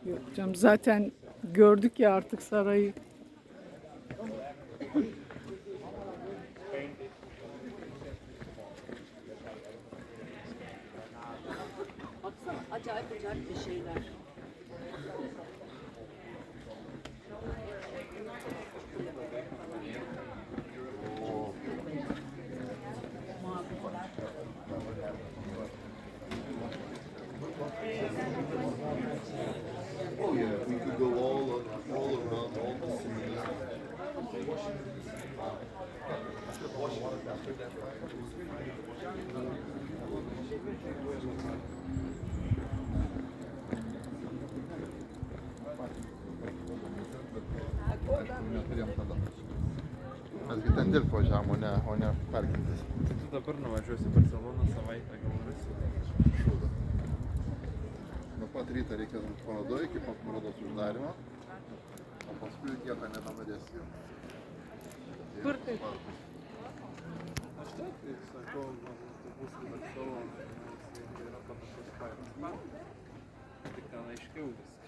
Yok canım, zaten gördük ya artık sarayı. Baksana acayip acayip bir şeyler. Oh yeah, we could go all around all the cities. Mes gi ten dirbt važiavom, o ne parkintis. Tu dabar nuvažiuosi į Barceloną savaitę, gal rasi. Šūda. Nuo pat ryto reikia būt parodoje iki pat parodos uždarymo, o paskui kietą nebenorės jau. Kur tai? Aš taip, tai sakau, bus į Barceloną, nes yra panašus kaimas. Tik ten aiškiau viskas.